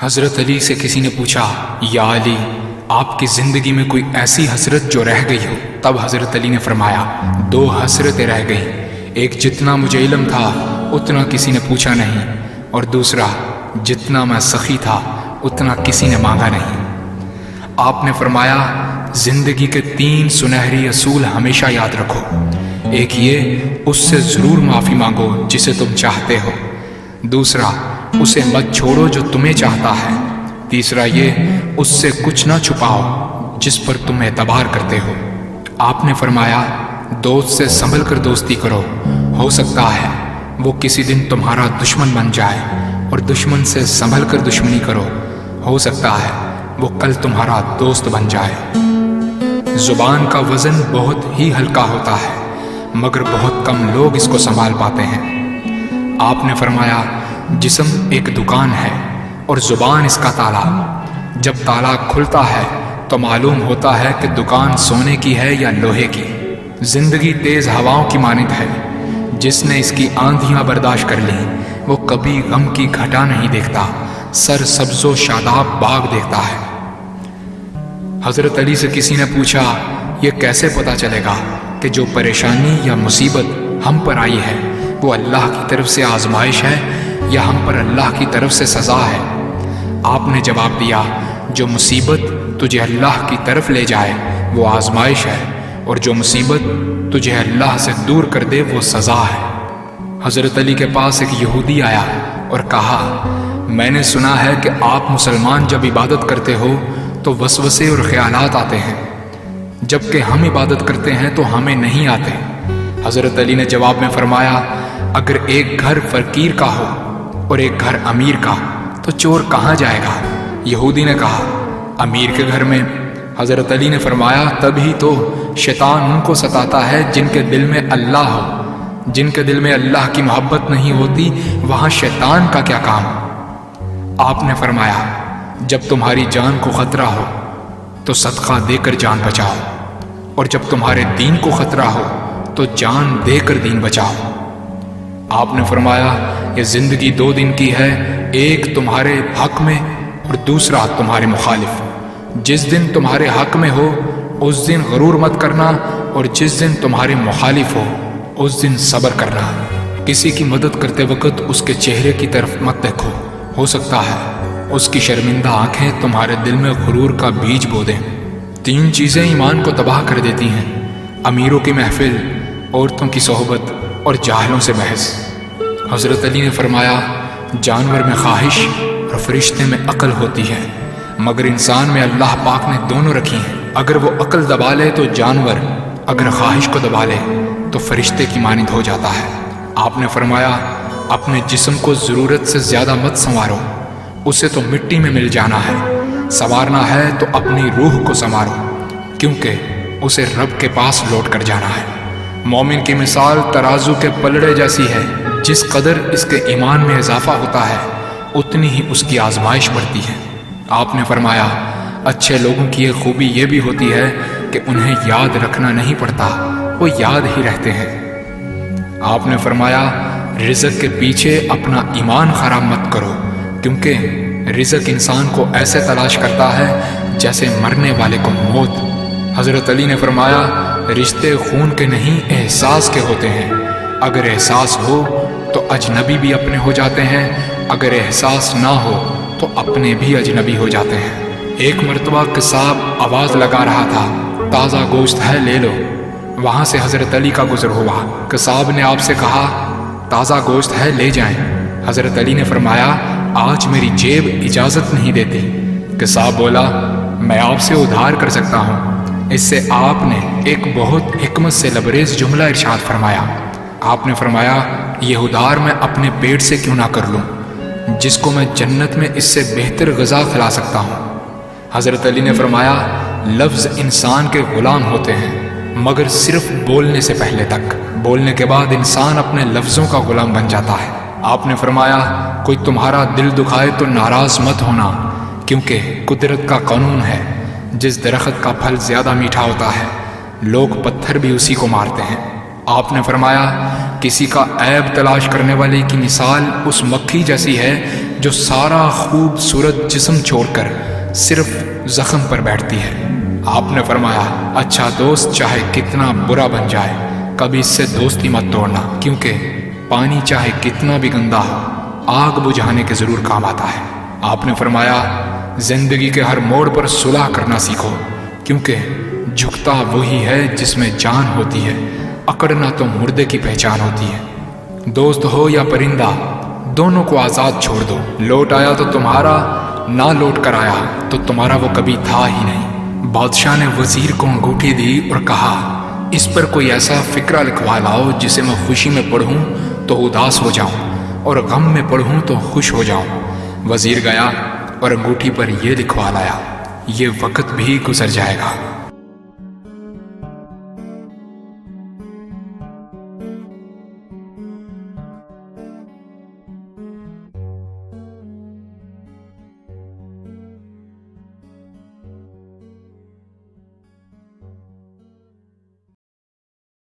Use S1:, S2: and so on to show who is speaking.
S1: حضرت علی سے کسی نے پوچھا، یا علی، آپ کی زندگی میں کوئی ایسی حسرت جو رہ گئی ہو؟ تب حضرت علی نے فرمایا، 2 حسرتیں رہ گئیں، ایک جتنا مجھے علم تھا اتنا کسی نے پوچھا نہیں، اور دوسرا جتنا میں سخی تھا اتنا کسی نے مانگا نہیں۔ آپ نے فرمایا، زندگی کے 3 سنہری اصول ہمیشہ یاد رکھو۔ ایک یہ، اس سے ضرور معافی مانگو جسے تم چاہتے ہو۔ دوسرا، اسے مت چھوڑو جو تمہیں چاہتا ہے۔ تیسرا یہ، اس سے کچھ نہ چھپاؤ جس پر تم اعتبار کرتے ہو۔ آپ نے فرمایا، دوست سے سنبھل کر دوستی کرو، ہو سکتا ہے وہ کسی دن تمہارا دشمن بن جائے، اور دشمن سے سنبھل کر دشمنی کرو، ہو سکتا ہے وہ کل تمہارا دوست بن جائے۔ زبان کا وزن بہت ہی ہلکا ہوتا ہے، مگر بہت کم لوگ اس کو سنبھال پاتے ہیں۔ آپ نے فرمایا، جسم ایک دکان ہے اور زبان اس کا تالا۔ جب تالا کھلتا ہے تو معلوم ہوتا ہے کہ دکان سونے کی ہے یا لوہے کی۔ زندگی تیز ہواؤں کی مانند ہے، جس نے اس کی آندھیاں برداشت کر لی وہ کبھی غم کی گھٹا نہیں دیکھتا، سر سبز و شاداب باغ دیکھتا ہے۔ حضرت علی سے کسی نے پوچھا، یہ کیسے پتا چلے گا کہ جو پریشانی یا مصیبت ہم پر آئی ہے وہ اللہ کی طرف سے آزمائش ہے یا ہم پر اللہ کی طرف سے سزا ہے؟ آپ نے جواب دیا، جو مصیبت تجھے اللہ کی طرف لے جائے وہ آزمائش ہے، اور جو مصیبت تجھے اللہ سے دور کر دے وہ سزا ہے۔ حضرت علی کے پاس ایک یہودی آیا اور کہا، میں نے سنا ہے کہ آپ مسلمان جب عبادت کرتے ہو تو وسوسے اور خیالات آتے ہیں، جبکہ ہم عبادت کرتے ہیں تو ہمیں نہیں آتے۔ حضرت علی نے جواب میں فرمایا، اگر ایک گھر فقیر کا ہو اور ایک گھر امیر کا تو چور کہاں جائے گا؟ یہودی نے کہا، امیر کے گھر میں۔ حضرت علی نے فرمایا، تبھی تو شیطان ان کو ستاتا ہے جن کے دل میں اللہ ہو۔ جن کے دل میں اللہ کی محبت نہیں ہوتی وہاں شیطان کا کیا کام؟ آپ نے فرمایا، جب تمہاری جان کو خطرہ ہو تو صدقہ دے کر جان بچاؤ، اور جب تمہارے دین کو خطرہ ہو تو جان دے کر دین بچاؤ۔ آپ نے فرمایا، یہ زندگی 2 دن کی ہے، ایک تمہارے حق میں اور دوسرا تمہارے مخالف۔ جس دن تمہارے حق میں ہو اس دن غرور مت کرنا، اور جس دن تمہارے مخالف ہو اس دن صبر کرنا۔ کسی کی مدد کرتے وقت اس کے چہرے کی طرف مت دیکھو، ہو سکتا ہے اس کی شرمندہ آنکھیں تمہارے دل میں غرور کا بیج بو دیں۔ 3 چیزیں ایمان کو تباہ کر دیتی ہیں، امیروں کی محفل، عورتوں کی صحبت اور جاہلوں سے بحث۔ حضرت علی نے فرمایا، جانور میں خواہش اور فرشتے میں عقل ہوتی ہے، مگر انسان میں اللہ پاک نے دونوں رکھی ہیں۔ اگر وہ عقل دبا لے تو جانور، اگر خواہش کو دبا لے تو فرشتے کی مانند ہو جاتا ہے۔ آپ نے فرمایا، اپنے جسم کو ضرورت سے زیادہ مت سنوارو، اسے تو مٹی میں مل جانا ہے۔ سنوارنا ہے تو اپنی روح کو سنوارو، کیونکہ اسے رب کے پاس لوٹ کر جانا ہے۔ مومن کی مثال ترازو کے پلڑے جیسی ہے، جس قدر اس کے ایمان میں اضافہ ہوتا ہے اتنی ہی اس کی آزمائش بڑھتی ہے۔ آپ نے فرمایا، اچھے لوگوں کی ایک خوبی یہ بھی ہوتی ہے کہ انہیں یاد رکھنا نہیں پڑتا، وہ یاد ہی رہتے ہیں۔ آپ نے فرمایا، رزق کے پیچھے اپنا ایمان خراب مت کرو، کیونکہ رزق انسان کو ایسے تلاش کرتا ہے جیسے مرنے والے کو موت۔ حضرت علی نے فرمایا، رشتے خون کے نہیں احساس کے ہوتے ہیں، اگر احساس ہو تو اجنبی بھی اپنے ہو جاتے ہیں، اگر احساس نہ ہو تو اپنے بھی اجنبی ہو جاتے ہیں۔ ایک مرتبہ قصاب آواز لگا رہا تھا، تازہ گوشت ہے لے لو۔ وہاں سے حضرت علی کا گزر ہوا، قصاب نے آپ سے کہا، تازہ گوشت ہے لے جائیں۔ حضرت علی نے فرمایا، آج میری جیب اجازت نہیں دیتی۔ قصاب بولا، میں آپ سے ادھار کر سکتا ہوں۔ اس سے آپ نے ایک بہت حکمت سے لبریز جملہ ارشاد فرمایا۔ آپ نے فرمایا، یہ ادھار میں اپنے پیٹ سے کیوں نہ کر لوں، جس کو میں جنت میں اس سے بہتر غذا کھلا سکتا ہوں۔ حضرت علی نے فرمایا، لفظ انسان کے غلام ہوتے ہیں مگر صرف بولنے سے پہلے تک، بولنے کے بعد انسان اپنے لفظوں کا غلام بن جاتا ہے۔ آپ نے فرمایا، کوئی تمہارا دل دکھائے تو ناراض مت ہونا، کیونکہ قدرت کا قانون ہے، جس درخت کا پھل زیادہ میٹھا ہوتا ہے لوگ پتھر بھی اسی کو مارتے ہیں۔ آپ نے فرمایا، کسی کا عیب تلاش کرنے والے کی مثال اس مکھی جیسی ہے جو سارا خوبصورت جسم چھوڑ کر صرف زخم پر بیٹھتی ہے۔ آپ نے فرمایا اچھا دوست چاہے کتنا برا بن جائے کبھی اس سے دوستی مت توڑنا، کیونکہ پانی چاہے کتنا بھی گندا ہو آگ بجھانے کے ضرور کام آتا ہے۔ آپ نے فرمایا زندگی کے ہر موڑ پر صلح کرنا سیکھو، کیونکہ جھکتا وہی ہے جس میں جان ہوتی ہے، اکڑنا تو مردے کی پہچان ہوتی ہے۔ دوست ہو یا پرندہ دونوں کو آزاد چھوڑ دو، لوٹ آیا تو تمہارا، نہ لوٹ کر آیا تو تمہارا وہ کبھی تھا ہی نہیں۔ بادشاہ نے وزیر کو انگوٹھی دی اور کہا اس پر کوئی ایسا فقرہ لکھوا لاؤ جسے میں خوشی میں پڑھوں تو اداس ہو جاؤں اور غم میں پڑھوں تو خوش ہو جاؤں۔ وزیر گیا اور انگوٹھی پر یہ لکھوا لایا یہ وقت بھی گزر جائے گا۔